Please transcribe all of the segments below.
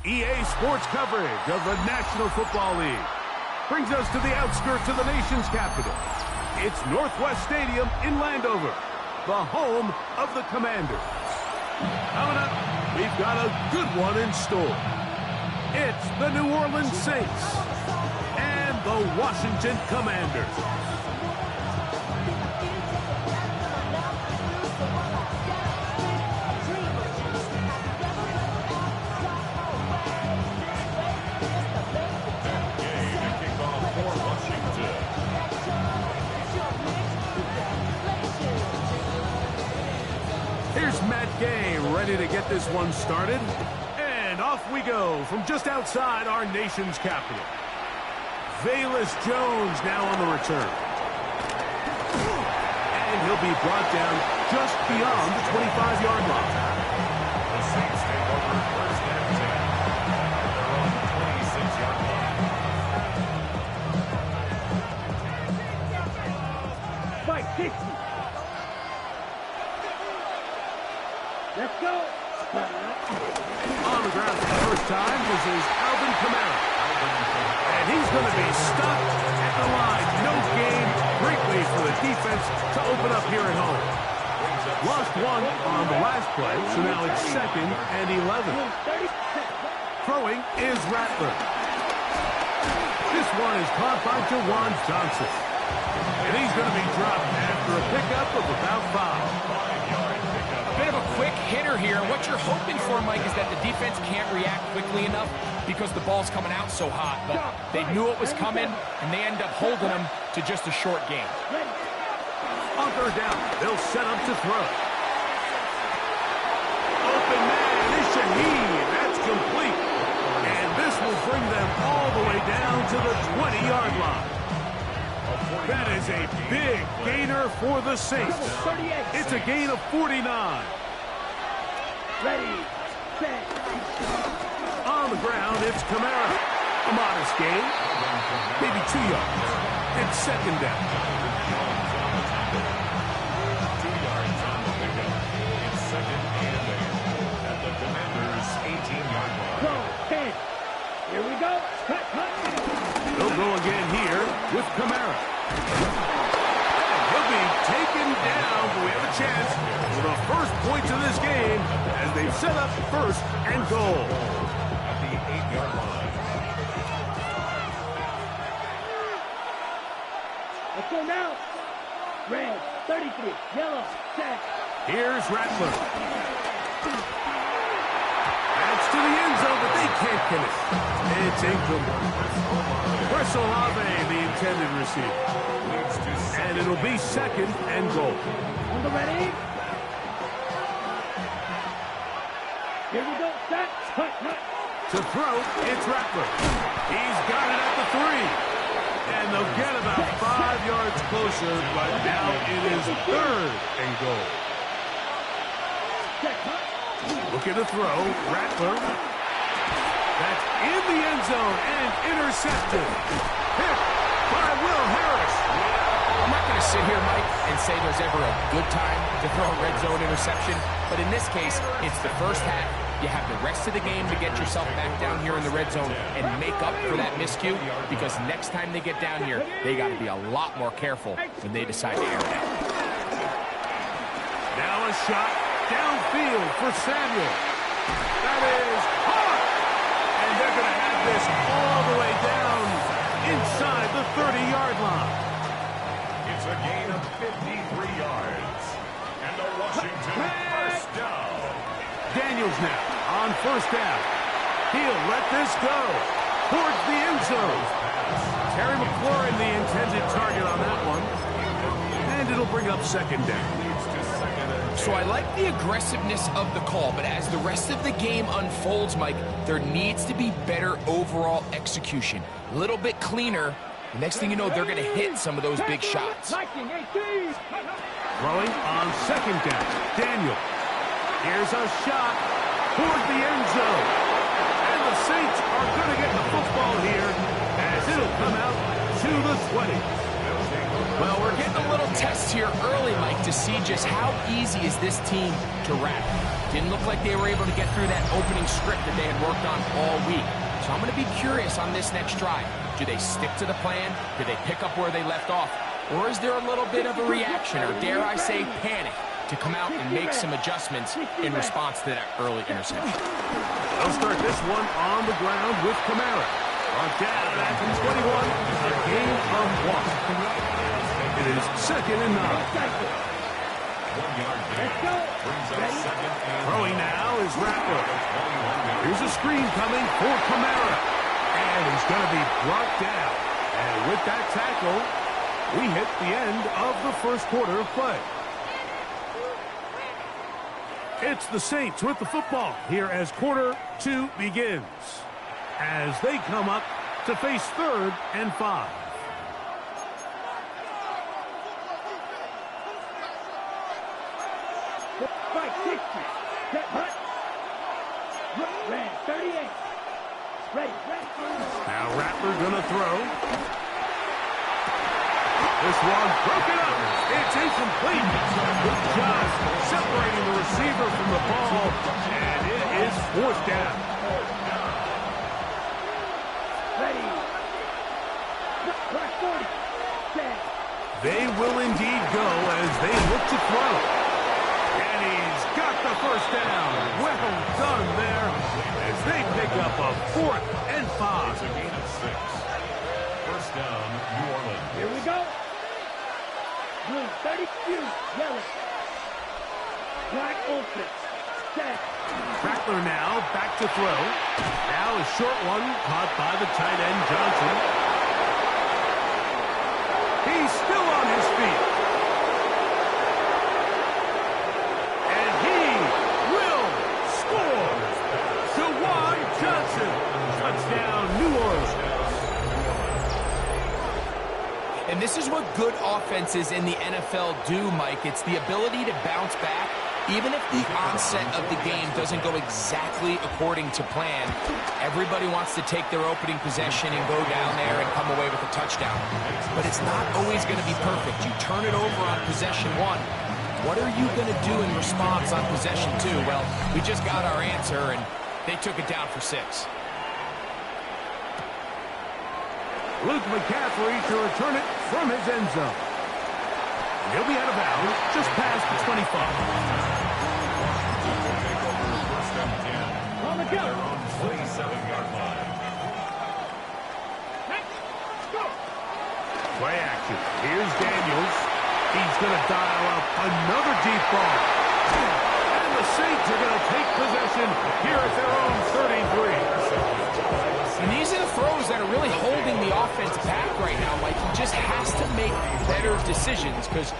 EA Sports coverage of the National Football League brings us to the outskirts of the nation's capital. It's Northwest Stadium in Landover, the home of the Commanders. Coming up, we've got a good one in store. It's the New Orleans Saints and the Washington Commanders. Ready to get this one started. And off we go from just outside our nation's capital. Velus Jones now on the return. And he'll be brought down just beyond the 25-yard line. The Saints take over first and 10 at their own 26-yard line. Fight 60. Let's go. On the ground for the first time, this is Alvin Kamara. And he's going to be stuck at the line. No gain. Great way for the defense to open up here at home. Lost one on the last play, so now it's 2nd and 11. Throwing is Rattler. This one is caught by Jawan Johnson. And he's going to be dropped after a pickup of about 5. Bit of a quick hitter here. What you're hoping for, Mike, is that the defense can't react quickly enough because the ball's coming out so hot. But they knew it was coming, and they end up holding them to just a short game. On third down, they'll set up to throw. Open man is Shaheed. That's complete. And this will bring them all the way down to the 20-yard line. That is a big gainer for the Saints. It's a gain of 49. Ready, set. On the ground, it's Kamara. A modest gain, maybe 2 yards. It's 2nd down. 2 yards on the pickup. It's 2nd and 8 at the Commanders' 18-yard line. Go, 10. Here we go. Cut, cut. They'll go again here with Kamara. He'll be taken down, but we have a chance for the first points of this game as they've set up 1st and goal. At the 8-yard line. Let's go now. Red, 33, yellow, set. Here's Rattler. That's to the end zone, but they can't finish. It's incomplete. Olave, the intended receiver. And it'll be 2nd and goal. On the ready. Here we go. Set. Cut, cut. To throw, it's Rattler. He's got it at the 3. And they'll get about 5 yards closer, but now it is 3rd and goal. Looking to throw, Rattler. That's in the end zone and intercepted. Hit by Will Harris. I'm not going to sit here, Mike, and say there's ever a good time to throw a red zone interception, but in this case, it's the first half. You have the rest of the game to get yourself back down here in the red zone and make up for that miscue, because next time they get down here, they got to be a lot more careful when they decide to air it out. Now a shot downfield for Samuel. That is hard. And they're going to have this all the way down inside the 30-yard line. It's a gain of 53 yards. And the Washington first down. Daniels now on 1st down. He'll let this go towards the end zone. Terry McLaurin, the intended target on that one. And it'll bring up second down. So I like the aggressiveness of the call, but as the rest of the game unfolds, Mike, there needs to be better overall execution. A little bit cleaner. The next thing you know, they're going to hit some of those big shots. Throwing on second down. Daniel. Here's a shot toward the end zone. And the Saints are going to get the football here as it'll come out to the 20. Well, we're getting a little test here early, Mike, to see just how easy is this team to wrap. Didn't look like they were able to get through that opening script that they had worked on all week. So I'm going to be curious on this next drive. Do they stick to the plan? Do they pick up where they left off? Or is there a little bit of a reaction, or dare I say panic, to come out and make some adjustments in response to that early interception? They'll start this one on the ground with Kamara. On down at the 21, a gain of 1. It is second and 9. Throwing now is Rattler. Here's a screen coming for Kamara. And he's going to be brought down. And with that tackle, we hit the end of the first quarter of play. It's the Saints with the football here as quarter 2 begins. As they come up to face 3rd and 5. Right, 60. Set, hut. Red, 38. Ready. Now Rattler gonna throw. This one broken up. It's incomplete. Good job separating the receiver from the ball. And it is 4th down. Ready. Right, 40. Set. They will indeed go as they look to throw. And he's got the first down. Well done there as they pick up a 4th and 5. It's a gain of 6. First down, New Orleans. Here we go. Blue, 32. Yellow. Black open. Set. Rattler now back to throw. Now a short one caught by the tight end Johnson. He's still on his feet. And he will score. Jawan Johnson. Touchdown, New Orleans. And this is what good offenses in the NFL do, Mike. It's the ability to bounce back. Even if the onset of the game doesn't go exactly according to plan, everybody wants to take their opening possession and go down there and come away with a touchdown. But it's not always going to be perfect. You turn it over on possession 1. What are you going to do in response on possession 2? Well, we just got our answer, and they took it down for 6. Luke McCaffrey to return it from his end zone. He'll be out of bounds just past the 25. On the go. 27-yard line. Go. Play action. Here's Daniels. He's going to dial up another deep ball. And the Saints are going to take possession here at their own 33. And these are the throws that are really holding the offense back right now, Mike. He just has to make better decisions because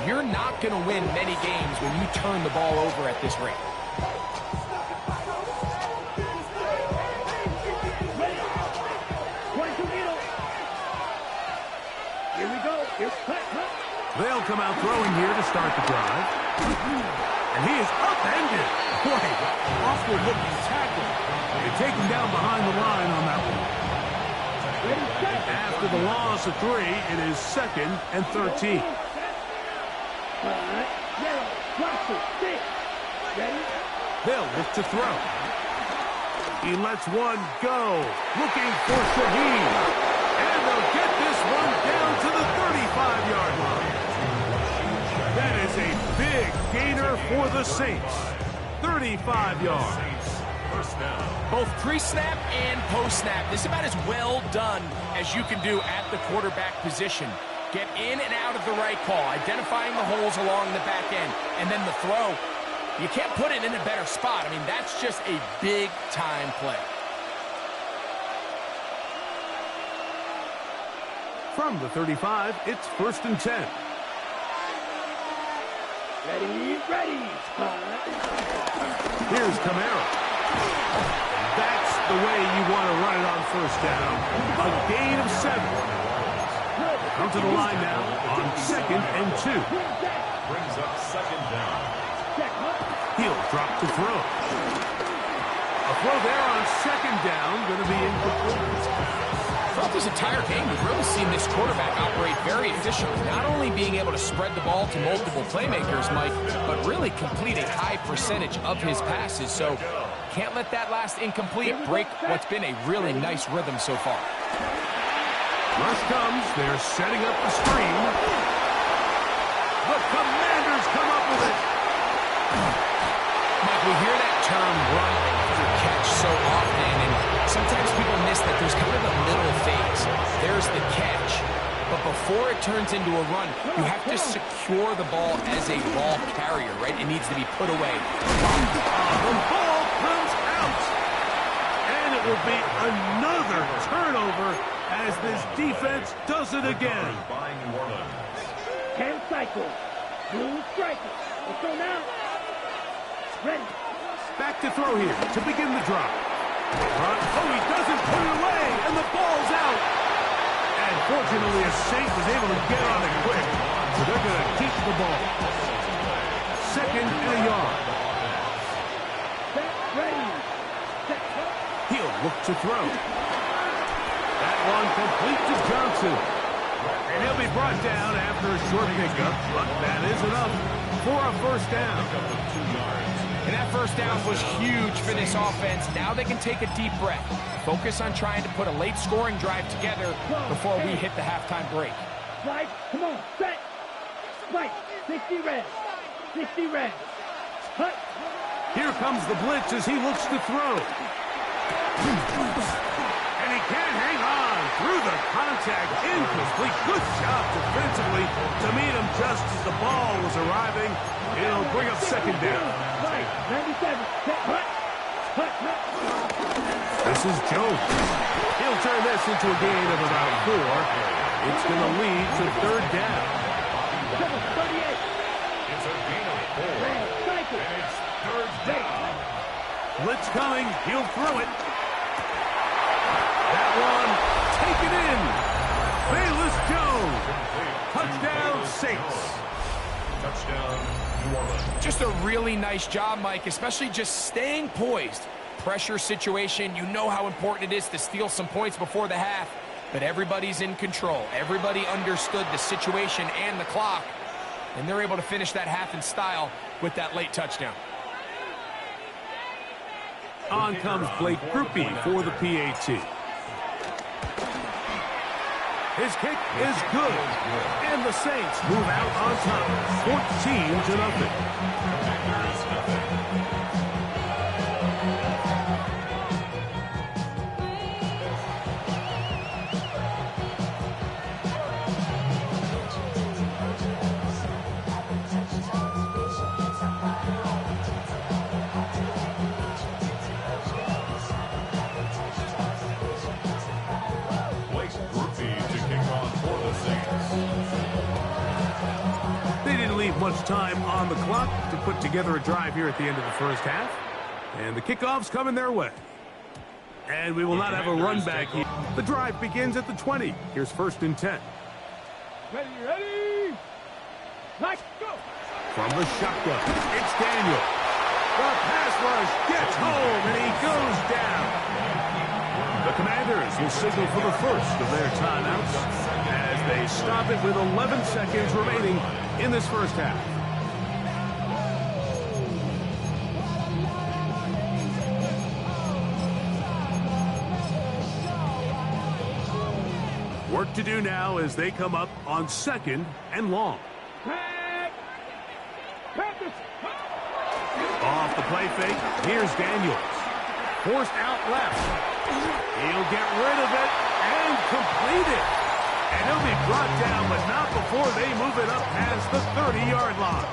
you're not going to win many games when you turn the ball over at this rate. Here we go. Here's cut. They'll come out throwing here to start the drive. And he is upended. Boy, awkward-looking tackle. They take him down behind the line on that one. After the loss of 3, it is 2nd and 13. Yellow. Watch it. 6. Ready? They'll look to throw. He lets one go. Looking for Shaheed. And they'll get this one down to the 35-yard line. That is a big gainer for the Saints. 35 yards. First down. Both pre-snap and post-snap. This is about as well done as you can do at the quarterback position. Get in and out of the right call, identifying the holes along the back end, and then the throw. You can't put it in a better spot. I mean, that's just a big-time play. From the 35, it's 1st and 10. Ready, ready. Here's Camara. That's the way you want to run it on 1st down. A gain of 7. Come to the line now on 2nd and 2. Brings up 2nd down. He'll drop to throw. A throw there on 2nd down, going to be incomplete. Throughout this entire game, we've really seen this quarterback operate very efficiently, not only being able to spread the ball to multiple playmakers, Mike, but really complete a high percentage of his passes. So can't let that last incomplete break what's been a really nice rhythm so far. Rush comes. They're setting up the screen. The Commanders come up with it. Mike, we hear that term run after catch so often, and sometimes people miss that there's kind of a middle phase. There's the catch, but before it turns into a run, you have to secure the ball as a ball carrier, right? It needs to be put away. The ball comes out, and it will be another turnover as this defense does it again. By New Orleans. 10 cycles. Blue strikers. Let's go now. Ready. Back to throw here to begin the drop. Oh, he doesn't put it away, and the ball's out. And fortunately, a Saint was able to get on it quick, so they're going to keep the ball. 2nd and a yard. Set. Ready. Set. He'll look to throw. That one complete to Johnson. And he'll be brought down after a short pickup, but that is enough for a 1st down. And that 1st down was huge for this offense. Now they can take a deep breath. Focus on trying to put a late scoring drive together before we hit the halftime break. Slide. Come on. Set. Spike. 60 red. 60 red. Cut. Here comes the blitz as he looks to throw. And he can't hang on through the contact. Incomplete. Good job defensively to meet him just as the ball was arriving. It'll bring up 2nd down. 97. Set. Cut. Cut. Cut. This is Jones. He'll turn this into a gain of about 4. It's going to lead to 3rd down. 38. It's a gain of 4. Red. Cycle. And it's 3rd down. Blitz coming. He'll throw it. That one taken in. Bayless Jones. Touchdown, Saints. Touchdown, New Orleans. Just a really nice job, Mike, especially just staying poised. Pressure situation, you know how important it is to steal some points before the half, but everybody's in control. Everybody understood the situation and the clock, and they're able to finish that half in style with that late touchdown. On comes Blake Grupe for the PAT. His kick is good, and the Saints move out on top, 14-0. Much time on the clock to put together a drive here at the end of the 1st half. And the kickoff's coming their way. And we will not have a run back here. The drive begins at the 20. Here's 1st and 10. Ready, ready. Let's go. From the shotgun, it's Daniel. The pass rush gets home, and he goes down. The Commanders will signal for the first of their timeouts as they stop it with 11 seconds remaining in this 1st half. Work to do now as they come up on 2nd and long. Off the play fake, here's Daniels. Forced out left. He'll get rid of it and complete it. And he'll be brought down, but not before they move it up past the 30-yard line.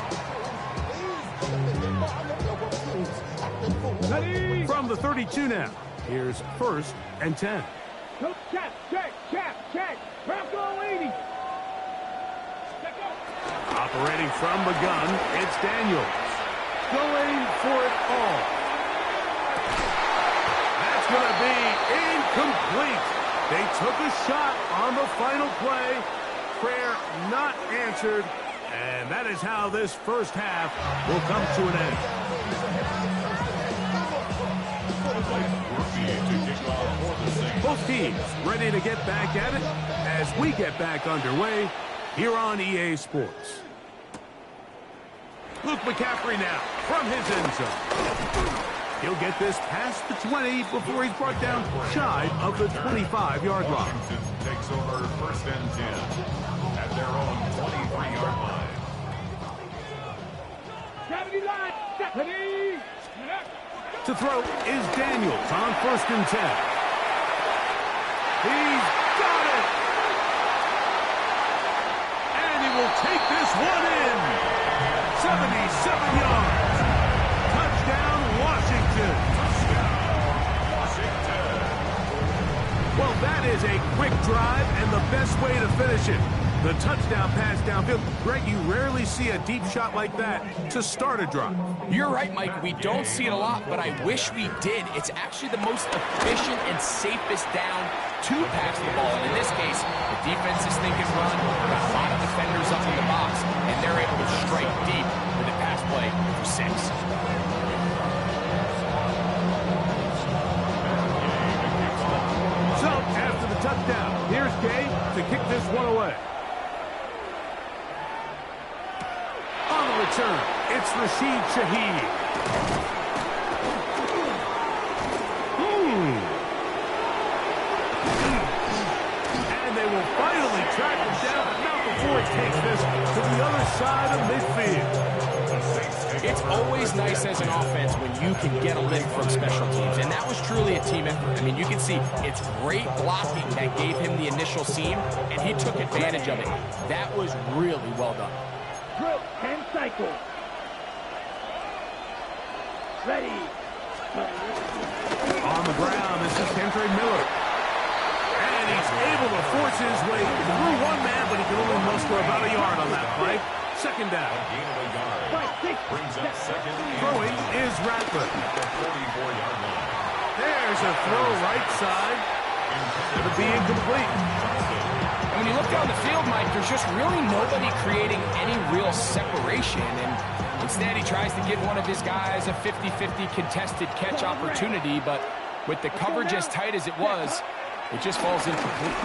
From the 32 now, here's 1st and 10. Check, check, check, check. Bronco waiting. Operating from the gun, it's Daniels. Going for it all. That's going to be incomplete. They took a shot on the final play. Prayer not answered. And that is how this first half will come to an end. Both teams ready to get back at it as we get back underway here on EA Sports. Luke McCaffrey now from his end zone. He'll get this past the 20 before he's brought down shy of the 25-yard line. Washington takes over first and 10 at their own 23-yard line. To throw is Daniels on first and 10. He's got it! And he will take this one in. 77 yards. Touchdown, Washington. Well, that is a quick drive and the best way to finish it. The touchdown pass downfield. Greg, you rarely see a deep shot like that to start a drive. You're right, Mike. We don't see it a lot, but I wish we did. It's actually the most efficient and safest down to pass the ball. And in this case, the defense is thinking run, got a lot of defenders up in the box, and they're able to strike deep with a pass play for 6. So, after the touchdown, here's Gay to kick this one away. On the return, it's Rashid Shaheed. And they will finally track him down, but not before he takes this to the other side of midfield. It's always nice as an offense when you can get a lift from special teams, and that was truly a team effort. I mean, you can see it's great blocking that gave him the initial seam, and he took advantage of it. That was really well done. Drill 10 cycles. Ready. On the ground, this is Kendrick Miller. And he's able to force his way through one man, but he can only muster about a yard on that play. Second down. Brings up second. Throwing is Rattler. There's a throw right side. It'll be incomplete. And when you look down the field, Mike, there's just really nobody creating any real separation. And instead, he tries to give one of his guys a 50-50 contested catch opportunity. But with the coverage as tight as it was, it just falls incomplete.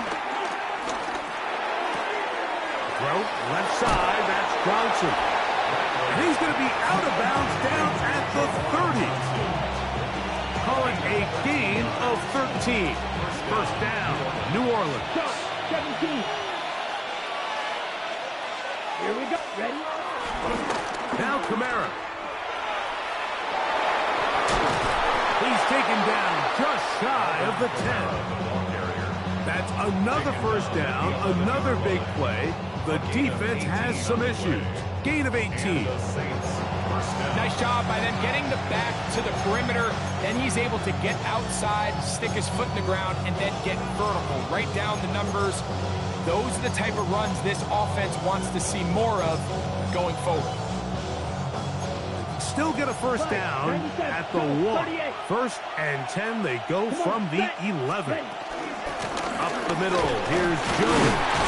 Throw left side. That's Johnson. And he's going to be out of bounds down at the 30. Call it a gain of 13. First down, New Orleans. 17. Here we go. Ready? Now Kamara. He's taken down just shy of the 10. That's another first down, another big play. The defense has some issues. Gain of 18. Nice job by them getting the back to the perimeter. Then he's able to get outside, stick his foot in the ground, and then get vertical. Right down the numbers. Those are the type of runs this offense wants to see more of going forward. Still get a first down at the 1. First and 10, they go from the 11. Up the middle, here's Jones.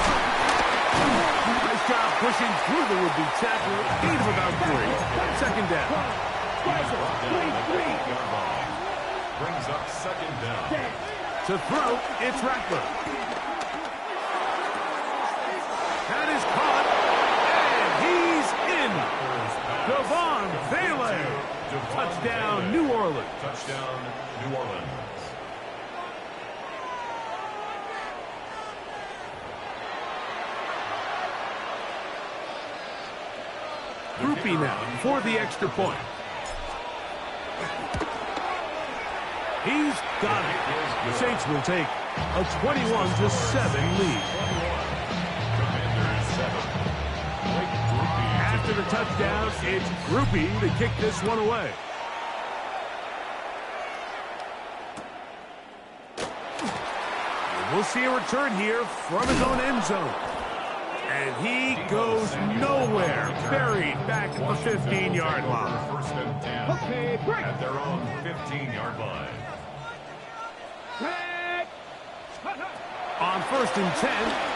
Nice job pushing through the would-be tackler. Gain of about 3. Second down. Brings up second down. To throw, it's Rattler. That is caught, and he's in. Devon Bailey. Touchdown, New Orleans. Touchdown, New Orleans. Groupie now for the extra point. He's got it. The Saints will take a 21-7 lead. After the touchdown, it's Groupie to kick this one away. We'll see a return here from his own end zone. And he goes nowhere. Buried back at the 15-yard line. First and 10 Okay, break. at their own 15-yard line. Break. On first and 10,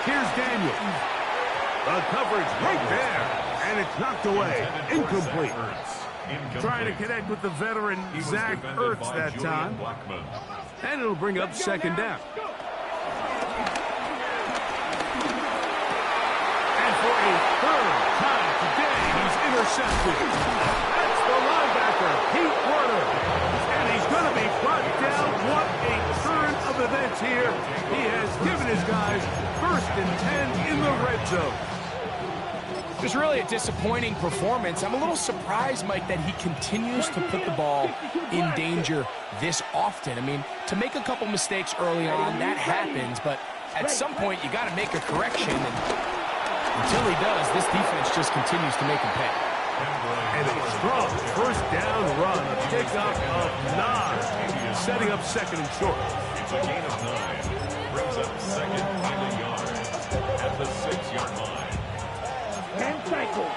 here's Daniel. The coverage right there. And it's knocked away. Incomplete. Trying to connect with the veteran Zach Ertz that time. And it'll bring up second down. And for a third time today, he's intercepted. That's the linebacker, Pete Werner. And he's going to be brought down. What a turn of events here. He has given his guys first and 10 in the red zone. It was really a disappointing performance. I'm a little surprised, Mike, that he continues to put the ball in danger this often. I mean, to make a couple mistakes early on, that happens, but at some point you got to make a correction, and until he does, this defense just continues to make him pay. And a strong first down run, a pickup of 9, setting up second and short. It's a gain of 9. Brings up second and a yard at the 6-yard line. 10 cycles.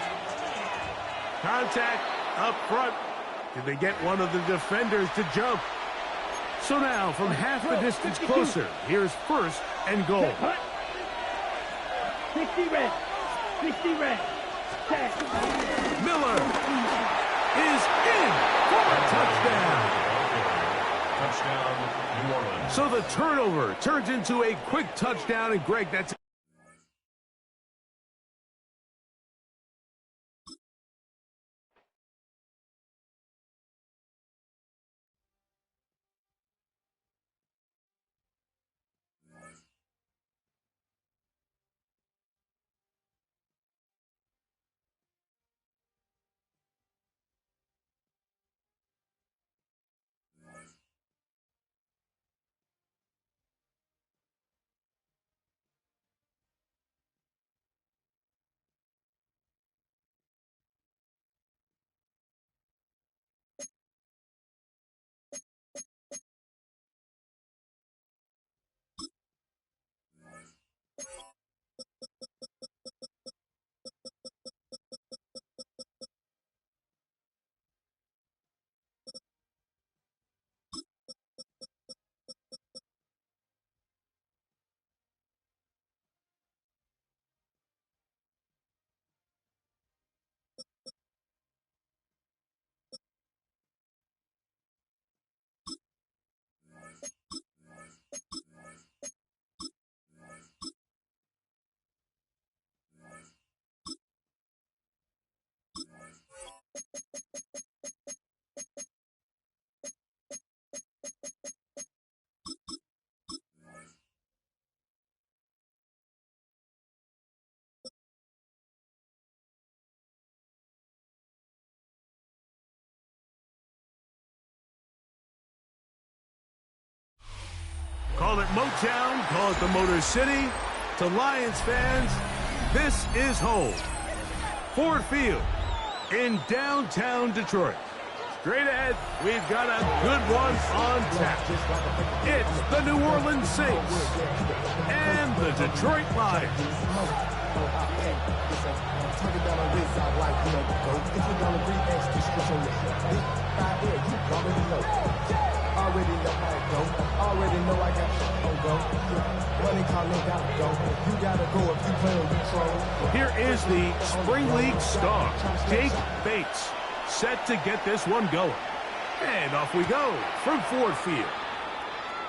Contact up front. Did they get one of the defenders to jump? So now, from half the distance closer, here's first and goal. 60 red. 60 red. 10. Miller is in for a touchdown. Touchdown, New Orleans. So the turnover turns into a quick touchdown, and Greg, that's call it Motown, call it the Motor City. To Lions fans, this is home. Ford Field in downtown Detroit. Straight ahead, we've got a good one on tap. It's the New Orleans Saints and the Detroit Lions. Already know how it go. Already know I got shit on go. Money calling, gotta go. You gotta go if you play on control. Here is the Spring League star, Jake Bates, set to get this one going. And off we go from Ford Field.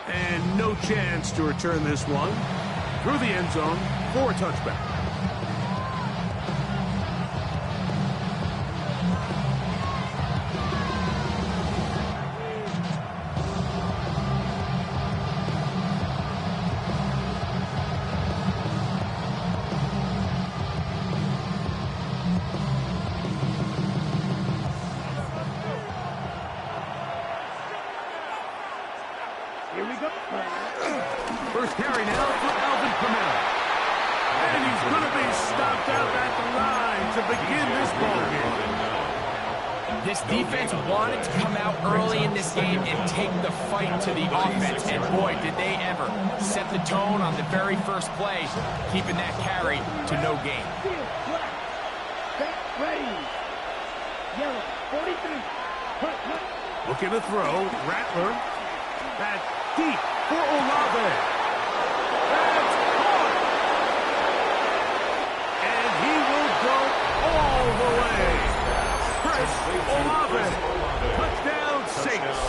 And no chance to return this one through the end zone for a touchback. Here we go. First carry now for Alvin Kamara. And he's going to be stopped out at the line to begin this ball game. This defense wanted to come out early in this game and take the fight to the offense. And boy, did they ever set the tone on the very first play, keeping that carry to no gain. Ready. Yellow, 43. Looking to throw. Rattler. That's deep for Olave. That's caught. And he will go all the way. Chris Olave. Touchdown, Saints.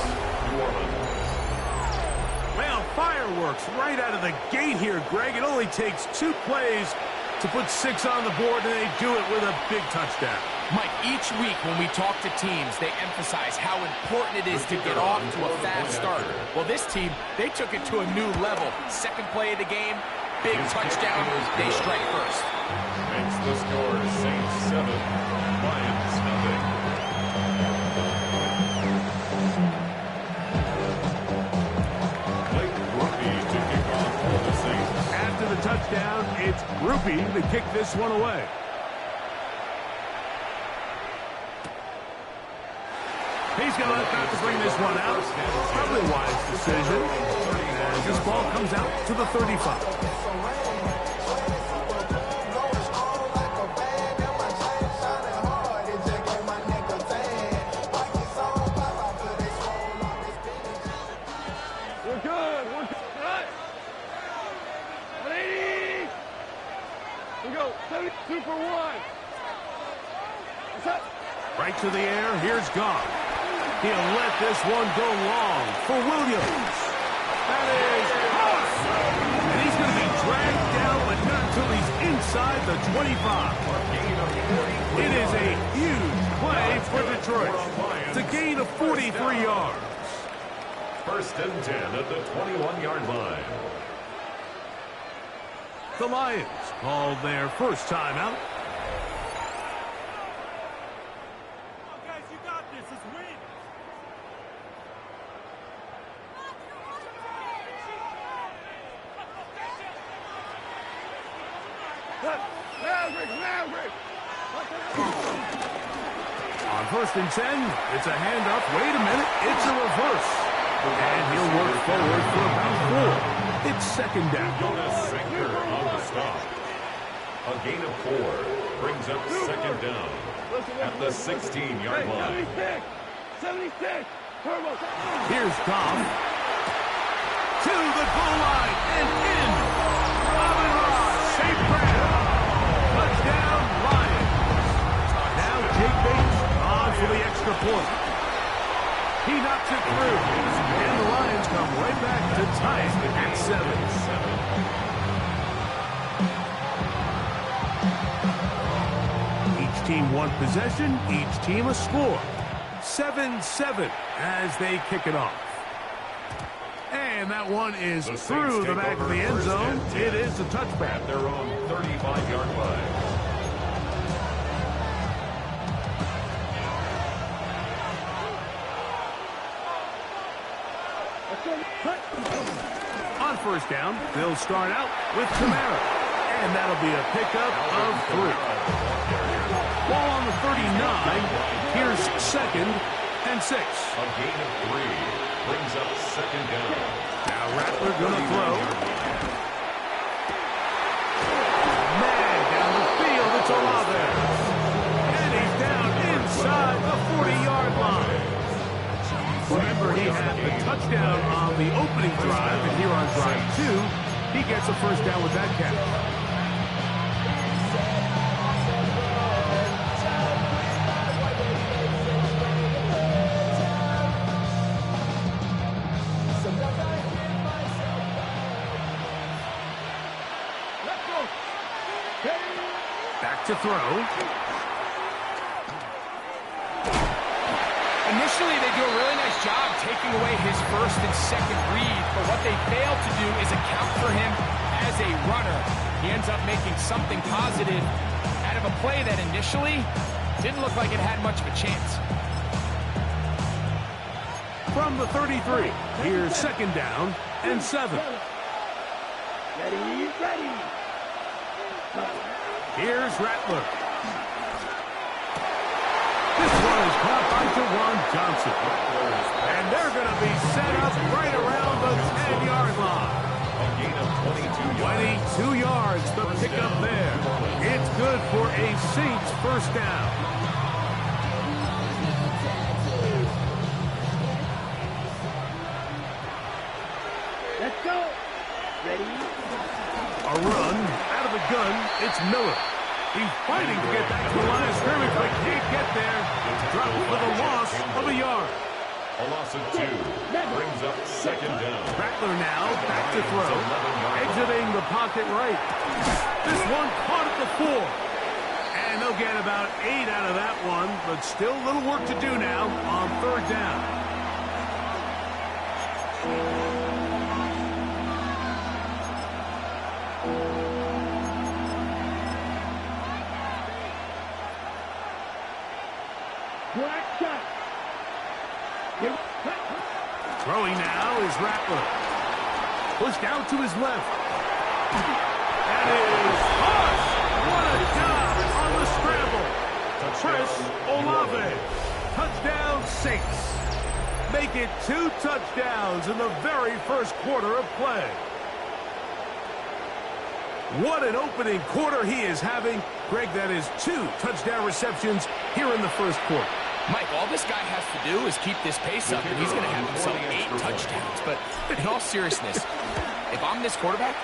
Well, fireworks right out of the gate here, Greg. It only takes 2 plays to put 6 on the board, and they do it with a big touchdown. Mike, each week when we talk to teams, they emphasize how important it is to get off to a fast start. Well, this team, they took it to a new level. Second play of the game, big touchdown, they strike first. Makes the score Saints 7, Lions nothing. To kick off for the Saints. After the touchdown, it's Groupie to kick this one away. He's going to have to bring this one out. Probably a wise decision. As this ball comes out to the 35. Super one. Right to the air. Here's Goff. He'll let this one go long for Williams. That is caught. And he's going to be dragged down, but not until he's inside the 25. It is a huge play for Detroit. It's a gain of 43 yards. First and 10 at the 21-yard line. The Lions called their first timeout. Guys, you got this. It's win. On first and 10, it's a handoff. Wait a minute, it's a reverse. And he'll work forward for about 4. It's second down. Jonas Sanker on the stop. A gain of 4 brings up second down at the 16-yard line. 76. Here's Goff. To the goal line and in. Robin Ross, safe grab. Touchdown, Lions. Now Jake Bates on for the extra point. He knocks it through. And the Lions come right back to tie it at 7. Each team one possession, each team a score. 7-7 as they kick it off. And that one is through the back of the end zone. It is a touchback. At their own 35-yard line. On first down, they'll start out with Kamara. And that'll be a pickup of 3. Ball on the 39. Here's second and 6. A gain of 3 brings up second down. Now Rattler gonna throw. Man, down the field, it's Olave. And he's down inside the 40-yard line. Remember, he had the touchdown on the opening drive, and here on drive 2, he gets a first down with that catch. Back to throw. Initially, they do a really nice job taking away his first and second read, but what they fail to do is account for him as a runner. He ends up making something positive out of a play that initially didn't look like it had much of a chance. From the 33, here's second down and 7. Ready. Here's Rattler. This one is caught by defensive. And they're going to be set up right around the 10-yard line. A gain of 22 yards. 22 yards, the pickup there. It's good for a Saints first down. Let's go. Ready? A run out of the gun. It's Miller. He's fighting to get back to the line of scrimmage, but can't get there. Dropped for the loss of a yard. A loss of 2 brings up second down. Rattler now back to throw. Exiting the pocket right. This one caught at the 4. And they'll get about 8 out of that one, but still a little work to do now on third down. Black shot. Throwing now is Rattler. Pushed out to his left. That is Hush! What a job on the scramble. Chris Olave. Touchdown Saints. Make it 2 touchdowns in the very first quarter of play. What an opening quarter he is having. Greg, that is 2 touchdown receptions here in the first quarter. Mike, all this guy has to do is keep this pace up, and he's going to have himself 8 touchdowns. But in all seriousness, if I'm this quarterback,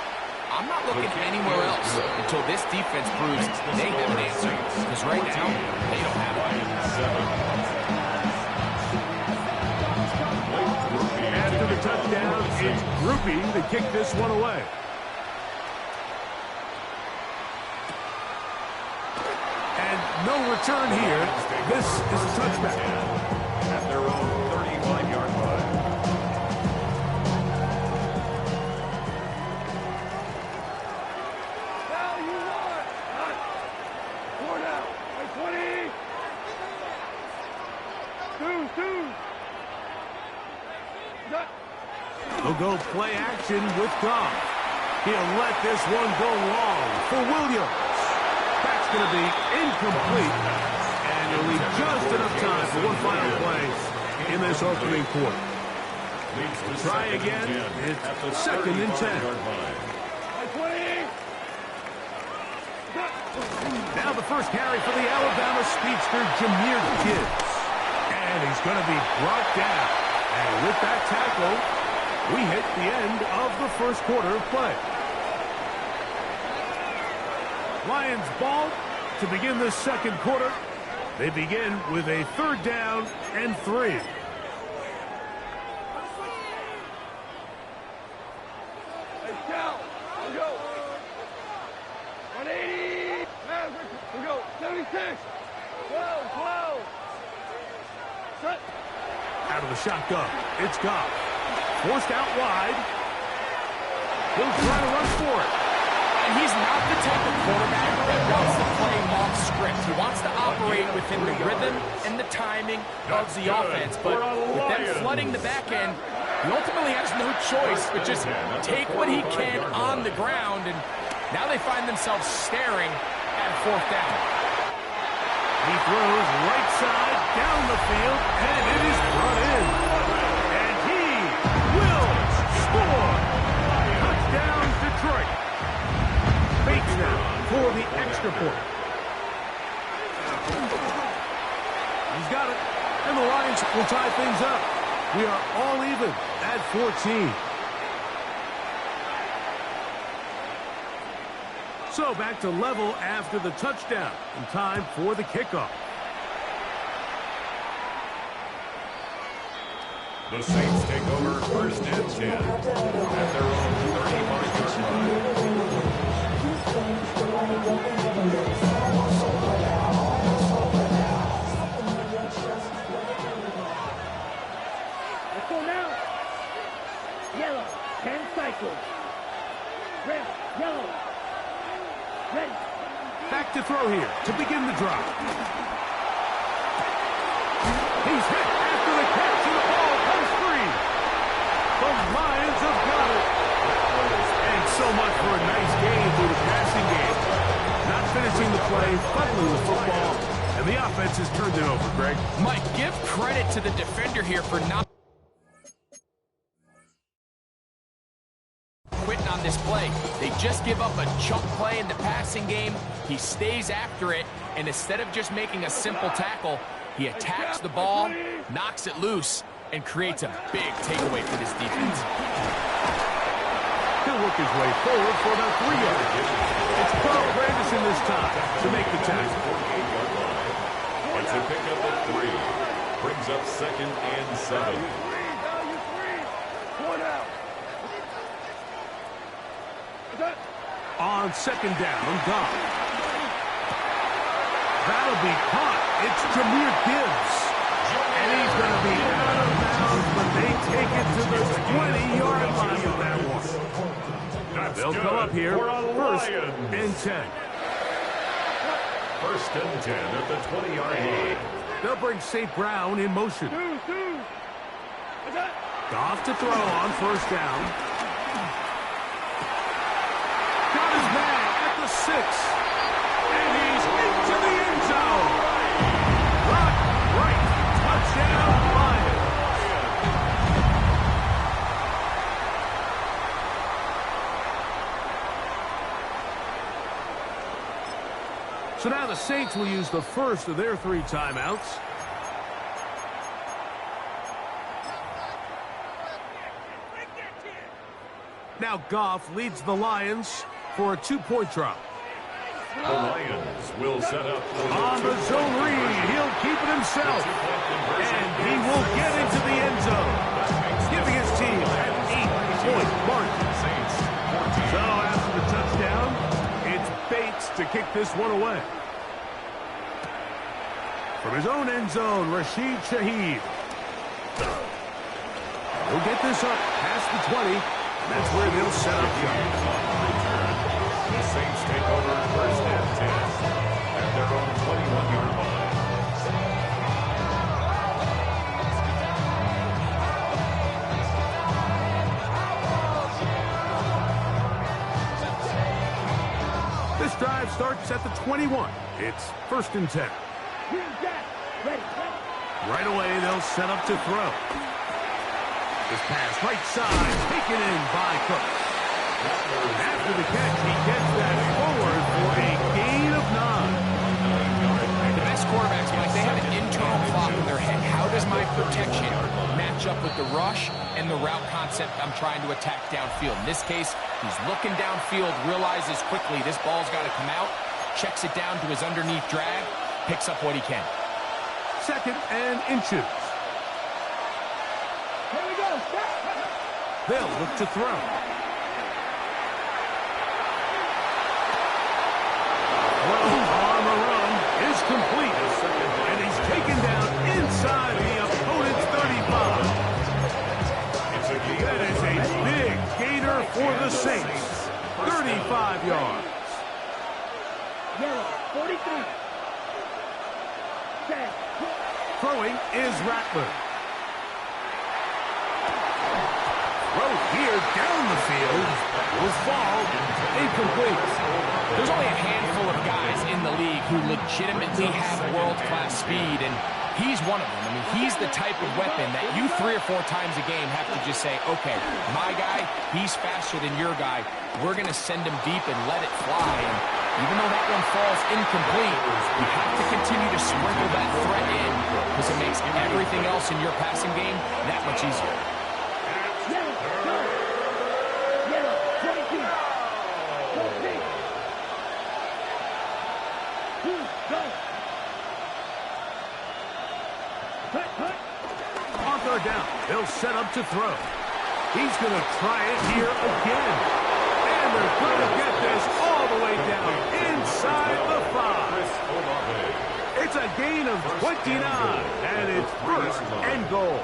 I'm not looking anywhere else until this defense proves they have an answer. Because right now, they don't have it. After the touchdown, it's Groupie to kick this one away. No return here. This is a touchback. At their own 35-yard line. Now you want. 4 down. 20. 2. They'll go play action with Goff. He'll let this one go long for Williams. That's going to be incomplete, and it'll leave just enough time for one final play in this opening quarter. Try again. It's second and 10. Now the first carry for the Alabama speedster, Jahmyr Gibbs. And he's going to be brought down. And with that tackle, we hit the end of the first quarter of play. Lions ball to begin this second quarter. They begin with a 3rd down and 3. Let's go. Let's go. 180. Let's go. 76. 12. Set. Out of the shotgun, it's Goff. Forced out wide. He'll try to run for it. And he's not the type of quarterback that wants to play off script. He wants to operate within the rhythm and the timing of the offense. But with them flooding the back end, he ultimately has no choice but just take what he can on the ground. And now they find themselves staring at 4th down. He throws right side down the field, and it is brought in. And he will score. Touchdown, Detroit. Bates now for the extra point. He's got it. And the Lions will tie things up. We are all even at 14. So back to level after the touchdown. And time for the kickoff. The Saints take over 1st and 10 at their own 35-yard line. Let's go now. Yellow. 10 cycles. Red. Yellow. Ready. Back to throw here to begin the drive. He's hit after the catch, and the ball comes free. The Lions have got it. And so much for a nice game through the passing game. Not finishing the play, fumbling the football, and And the offense has turned it over, Greg. Mike, give credit to the defender here for not quitting on this play. They just give up a chunk play in the passing game. He stays after it, and instead of just making a simple tackle, he attacks the ball, knocks it loose, and creates a big takeaway for this defense. He'll work his way forward for about 3 yards. It's Carl Grandison this time to make the tackle. It's a pickup of 3. Brings up 2nd and 7. On 2nd down, gone. That'll be caught. It's Jahmyr Gibbs. And he's going to be out of bounds, but they take it to the 20-yard line with that one. They'll come up here, 1st and 10. 1st and 10 at the 20-yard line. They'll bring St. Brown in motion. Goff to throw on 1st down. Got his man at the 6. And he's into the end zone. Rock right. Touchdown, Lions. So now the Saints will use the first of their 3 timeouts. Now Goff leads the Lions for a 2-point drop. The Lions will set up On the zone read, he'll keep it himself. And he will get into the end zone, giving his team an 8-point margin. So after the touchdown, it's Bates to kick this one away. From his own end zone, Rashid Shaheed. He'll get this up past the 20. That's where they'll set up shop. The Saints take over 1st and 10 at their own 21-yard line. This drive starts at the 21. It's 1st and 10. Right away, they'll set up to throw. This pass right side, taken in by Cook. After the catch, he gets that forward for a gain of 9. The best quarterbacks, Mike, they have an internal clock in their head. How does my protection match up with the rush and the route concept I'm trying to attack downfield? In this case, he's looking downfield, realizes quickly this ball's got to come out, checks it down to his underneath drag, picks up what he can. 2nd and inches. Here we go. They'll look to throw. Throw on the run is complete. And he's taken down inside the opponent's 35. That is a big gainer for the Saints. 35 yards. Yellow, 43. Set. Throwing is Rattler. Throw here down the field will fall incomplete. There's only a handful of guys in the league who legitimately have world-class speed, and he's one of them. I mean, he's the type of weapon that you 3 or 4 times a game have to just say, okay, my guy, he's faster than your guy. We're going to send him deep and let it fly. And even though that one falls incomplete, you have to continue to sprinkle that threat in because it makes everything else in your passing game that much easier. Yellow, go. Yellow, 22. 14. Go. Cut. On 3rd down, they'll set up to throw. He's going to try it here again. And they're going to get this all the way down inside the 5. It's a gain of 29, and it's 1st and goal.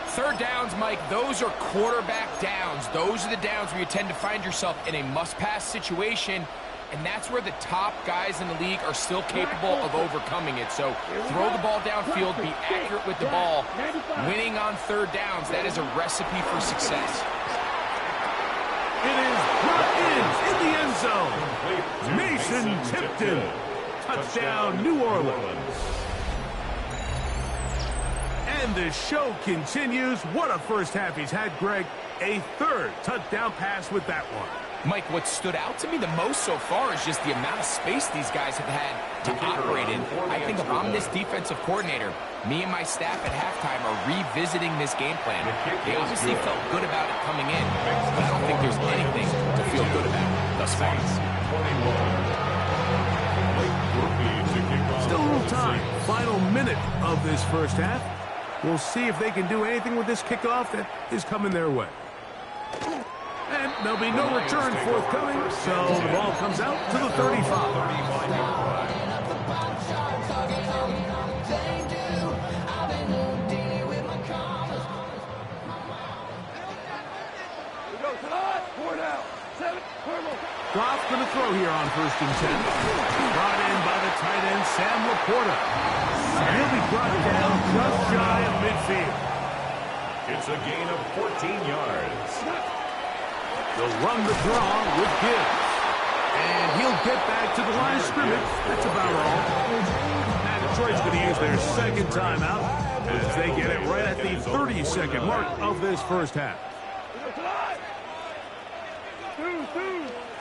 3rd downs, Mike, those are quarterback downs. Those are the downs where you tend to find yourself in a must-pass situation, and that's where the top guys in the league are still capable of overcoming it. So throw the ball downfield, be accurate with the ball. Winning on 3rd downs, that is a recipe for success. It is brought in the end zone. Mason Tipton Touchdown, New Orleans. And the show continues. What a first half he's had, Greg. A third touchdown pass with that one. Mike, what stood out to me the most so far is just the amount of space these guys have had to operate in. I think if I'm this defensive coordinator, me and my staff at halftime are revisiting this game plan. They obviously felt good about it coming in, but I don't think there's anything to feel good about thus far. Still a little time. Final minute of this first half. We'll see if they can do anything with this kickoff that is coming their way. And there'll be no return forthcoming, so the ball comes out to the 35. Goff going to throw here on 1st and 10. Brought in by the tight end, Sam Laporta. He'll be brought down just shy of midfield. It's a gain of 14 yards. They'll run the draw with Gibbs. And he'll get back to the line of scrimmage. That's about all. And Detroit's going to use their second timeout as they get it right at the 30-second mark of this first half.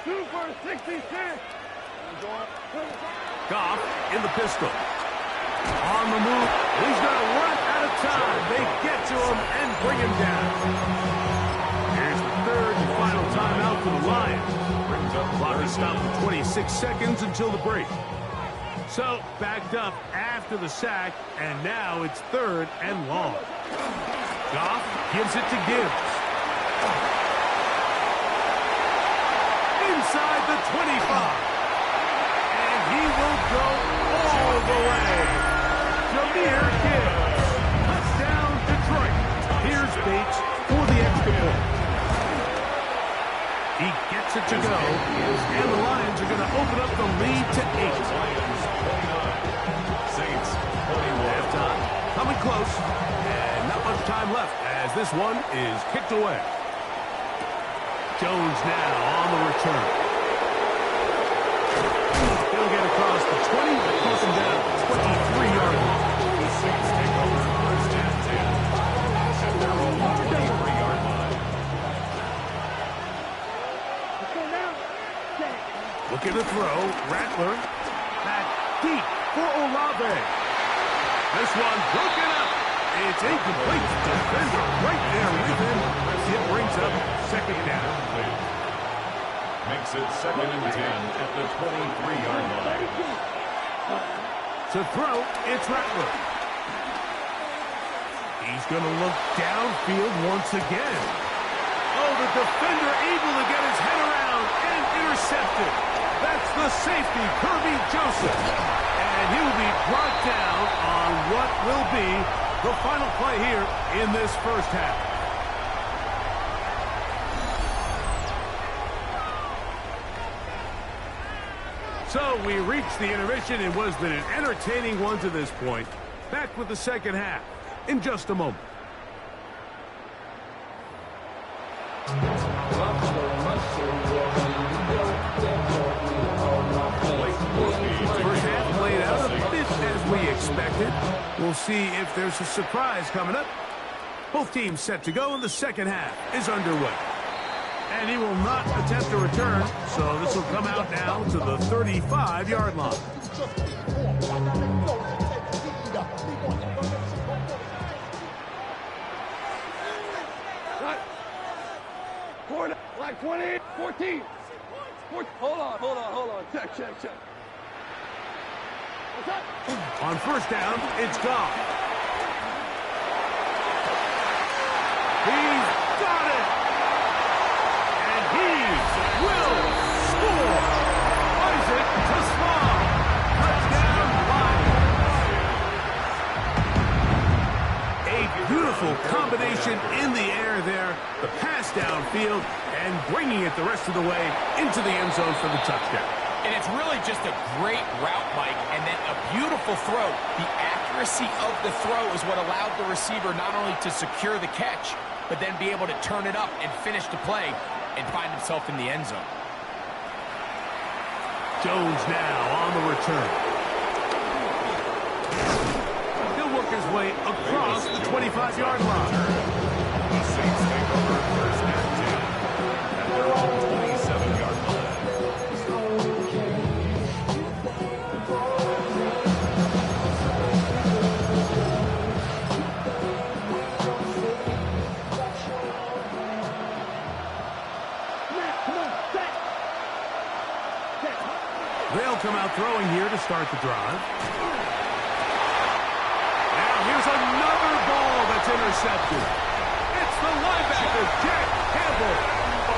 Two for 66. Goff in the pistol. On the move. He's going to run out of time. They get to him and bring him down. Here's the third and final timeout for the Lions. The clock is stopped for 26 seconds until the break. So, backed up after the sack, and now it's 3rd and long. Goff gives it to Gibbs. Inside the 25. And he will go all the way. Jahmyr Gibbs. Touchdown, Detroit. Here's Bates for the extra point. He gets it to go. And the Lions are going to open up the lead to 8. Saints 21. Halftime coming close. And not much time left as this one is kicked away. Jones now on the return. He'll get across the 20, cross him down 23-yard line. The Saints take over 1st and 10 at their own 23-yard line. Looking to throw. Rattler back deep for Olave. This one broken up. It's incomplete. Defender right there with him. It brings up 2nd down. Makes it 2nd and 10 at the 23-yard line. To throw, it's Rattler. He's going to look downfield once again. Oh, the defender able to get his head around and intercepted. That's the safety, Kirby Joseph. And he will be brought down on what will be the final play here in this first half. So we reached the intermission. It was been an entertaining one to this point. Back with the second half in just a moment. First half played out a bit as we expected. We'll see if there's a surprise coming up. Both teams set to go, and the second half is underway. And he will not attempt a return, so this will come out now to the 35-yard line. Like 20, 14. Hold on. Check. On first down, it's Goff. He's got it! And he will score! Isaac Tosman! Touchdown, Lions! A beautiful combination in the air there. The pass downfield and bringing it the rest of the way into the end zone for the touchdown. And it's really just a great route, Mike, and then a beautiful throw. The accuracy of the throw is what allowed the receiver not only to secure the catch, but then be able to turn it up and finish the play and find himself in the end zone. Jones now on the return. his way across the 25-yard line. The Saints take over first and 10 at their own 27-yard line. They'll come out throwing here to start the drive. Now here's another ball that's intercepted. It's the linebacker, Jack Campbell.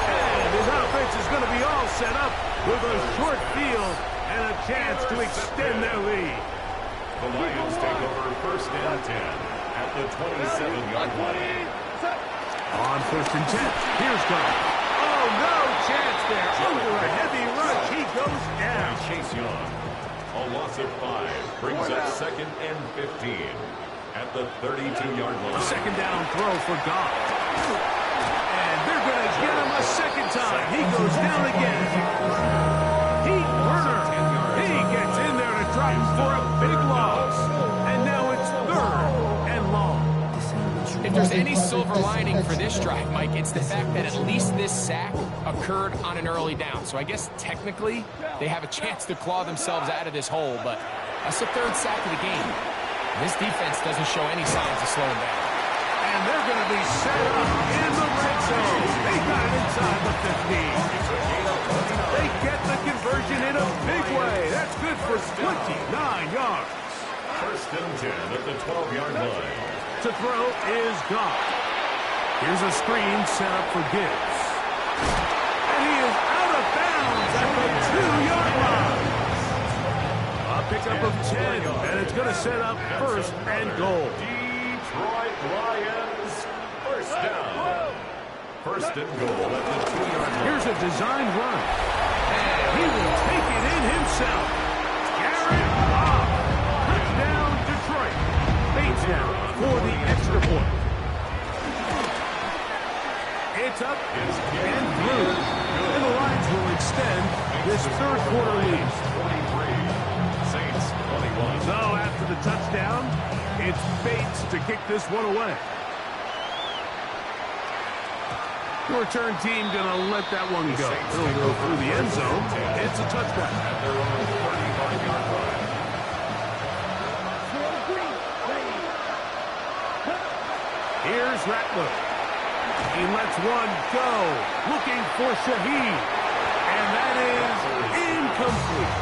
And his offense is going to be all set up with a short field and a chance to extend their lead. The Lions take over first and 10 at the 27-yard line. On first and 10, here's Goff. Oh, no chance there. Under a heavy rush, he goes down. Chase Young. A loss of 5 brings up second and 15 at the 32-yard line. Second down throw for Goff. And they're going to get him a second time. He goes down again. Heat Werner. He gets in there to drop him for a big loss. And now it's third and long. If there's any silver lining for this drive, Mike, it's the fact that at least this sack occurred on an early down. So I guess technically they have a chance to claw themselves out of this hole, but that's the third sack of the game. This defense doesn't show any signs of slowing down. And they're going to be set up in the red zone. They got it inside the 15. They get the conversion in a big way. That's good for 29 yards. First and 10 at the 12-yard line. To throw is Goff. Here's a screen set up for Gibbs. And he is out of bounds at the 2-yard line. A pickup of 10, and it's going to set up first and goal. Detroit Lions, first down. First and goal at the 2-yard line. Here's a design run. And he will take it in himself. Garrett Cobb. Touchdown, Detroit. Bates now for the extra point. It's up and through. And the Lions will extend this third quarter lead. 23, Saints 21. So after the touchdown, it's Bates to kick this one away. The return team going to let that one go. It'll go through the end zone. It's a touchdown. At their own 35-yard line. Here's Rattler. He lets one go. Looking for Shaheed. And that is incomplete.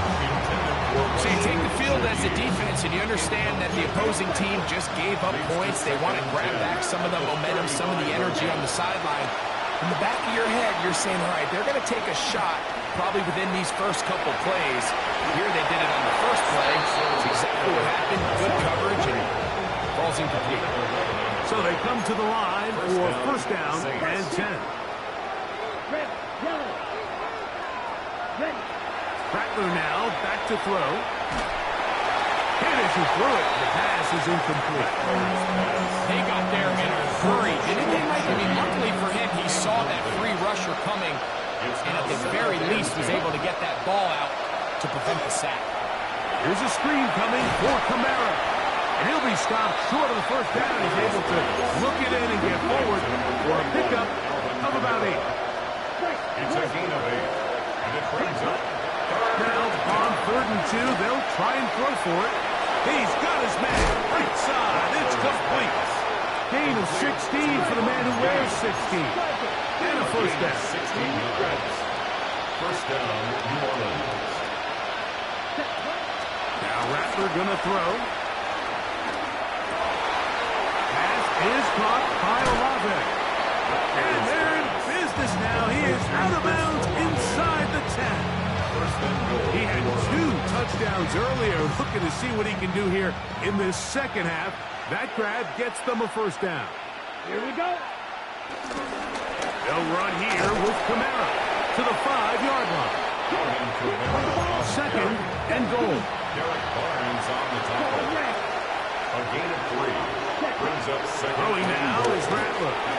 So you take the field as a defense and you understand that the opposing team just gave up points. They want to grab back some of the momentum, some of the energy on the sideline. In the back of your head, you're saying, all right, they're going to take a shot probably within these first couple plays. Here they did it on the first play. It's exactly what happened. Good coverage and falls incomplete. So they come to the line for first down and 10. Red, yellow. Ready. Rattler now back to throw. And as he threw it, the pass is incomplete. They got there in a hurry, didn't they, Mike? I mean, luckily for him, he saw that free rusher coming, and at the very least was able to get that ball out to prevent the sack. Here's a screen coming for Kamara. And he'll be stopped short of the first down. He's able to look it in and get forward for a pickup of about 8. It's a gain of 8. And it brings up Now, on 3rd and 2, they'll try and throw for it. He's got his man right side. It's complete. Gain of 16 for the man who wears 16. And a first down. 16 yards. First down, New Orleans. Now Rattler going to throw. Pass is caught by Olave. And they're in business now. He is out of bounds inside the 10. He had 2 touchdowns earlier. Looking to see what he can do here in this second half. That grab gets them a first down. Here we go. They'll run here with Kamara to the 5-yard line. Second and goal. Derek Barnes on the tackle. A gain of 3. Brings up second. Throwing now is